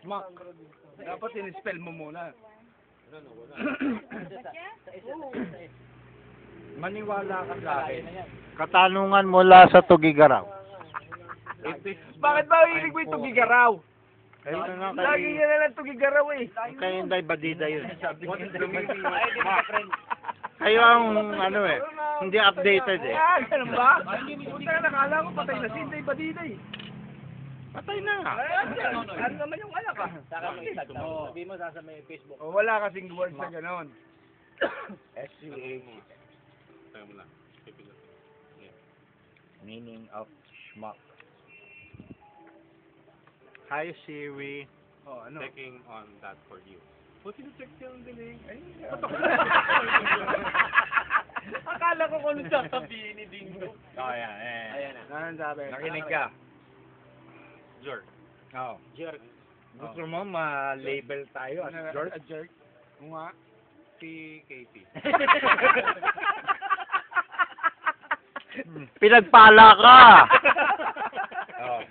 schmuck. Dapat in-spell mo muna. Maniwala ka sa akin. Katanungan mula sa Tugigaraw. Bakit ba hilig mo yung tugigaraw? Kayo na nga Lagi kayo. niya na lang tugigaraw eh. Kayo hindi badida yun. What's the meaning of schmuck? Kayo ang ano eh. Hindi updated eh. Ah, ganun ba? Puta, nakala ko patay na si Intay Badida eh. Patay na nga. Ano naman yung anak ah? Sabi mo, sa may Facebook. O, wala kasing words na gano'n. S-C-H. Meaning of schmuck. Hi Siri. Oh, ano? Checking on that for you. Buti na check siya ang diling. Ay, akala ko kung ano sasabihin ni Dingo. Oh, yeah, yeah. Ayan na. Ano sabi? Nakinig ka. Jerk. Oh. Jerk. Gusto mo ma-label tayo as jerk? A jerk? Oo nga. Si Katie. Pinagpala ka! Oh.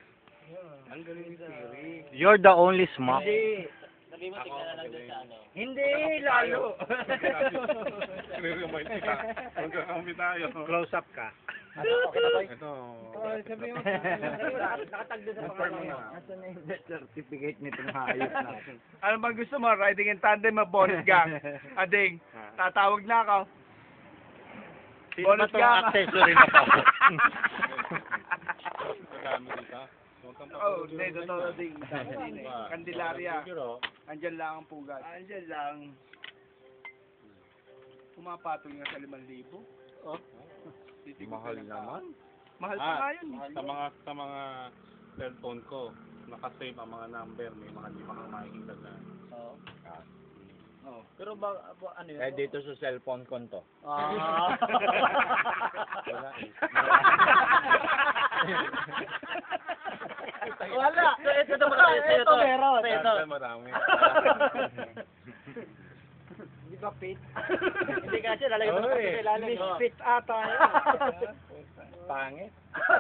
Ang galing ni Siri. You're the only schmuck. Sabi mo, tignan na lang doon sa ano. Hindi, lalo. Remind kita. Magkakampi tayo. Close up ka. Ito. Sabi mo, Nakatag doon sa pangalan mo. Nasaan na yung death certificate nitong hayop natin? ano bang gusto mo? Riding in tandem o bonus gang? Ading, tatawag na ako. Sino ba Bonus itong gang. accessory na to? Magkami dito. Oh, hindi, totoo ding. Candelaria. Andyan lang ang pugat. Andyan lang. Pumapatong nga sa 5,000. Oh. Mahal naman. Mahal pa nga yun. Sa mga cellphone ko, nakasave ang mga number. May mga di pa kang makikita na. Oo. Oh. Pero ano yun? Eh dito sa cellphone ko to. Ah. Wala. Ito meron. Ito. Marami. Di ba fit? Hindi kasi lalagay mo sa ilalim. Misfit ata yun. Pangit.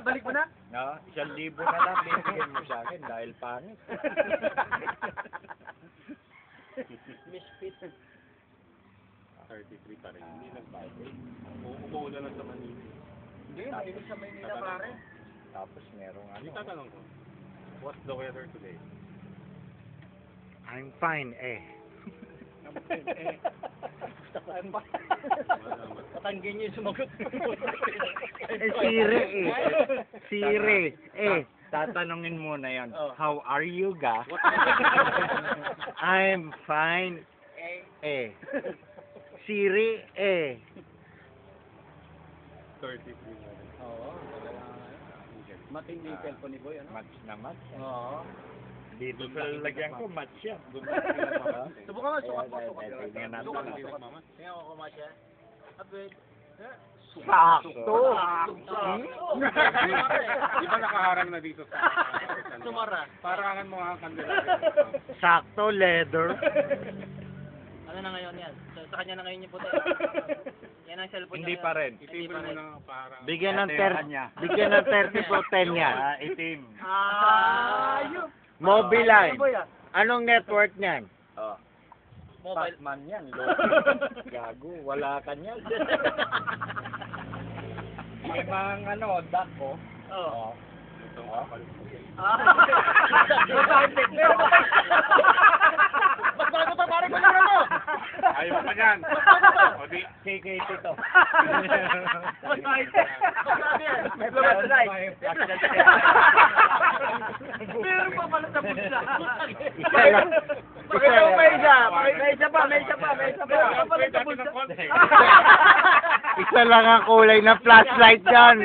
Balik mo na? No, 1,000 na lang bibigyan mo sa akin dahil pangit. Misfit. 33 pa rin. Hindi nagbago. Umuulan lang sa Manila. Hindi, mahilig sa Maynila pare. Tapos merong ano. Hindi tatanong ko. What's the weather today? I'm fine eh. Patanggen niyo yung sumagot. Siri eh. Siri eh. Tatanungin muna yon. How are you ga? I'm fine eh. Siri eh. 33 na rin. Oo. Matindi yung cellphone ni Boy, ano? Match na match. Oo. Dito sa lalagyan ko match yan. Subukan mo, sukat mo. Tingnan natin. Tingnan ko kumasya. Upgrade. Sakto. Di ba nakaharang na dito sa... Sumara. Parangan mo ang kandila. Sakto leather. Ano na ngayon yan? Sa kanya na ngayon yung puti. Yan ang cellphone Hindi niya. pa rin. Itibol mo na paharang. Bigyan ng 30 po 10 yan. Itim. Ayun. Mobiline. Anong network niyan? Mobile. Pacman yan. Gago. Wala ka niyan. May mga ano, duck ko. Oo. Itong kapal. Mas bago pa pare ko na to. Ayaw pa yan. O di, KKT to. May flashlight. Meron pa pala sa bulsa. Pakita mo pa isa. May isa pa. Meron pa pala sa bulsa. Isa lang ang kulay na flashlight dyan.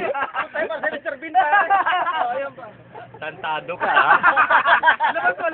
Tantado ka, ha? Labas mo.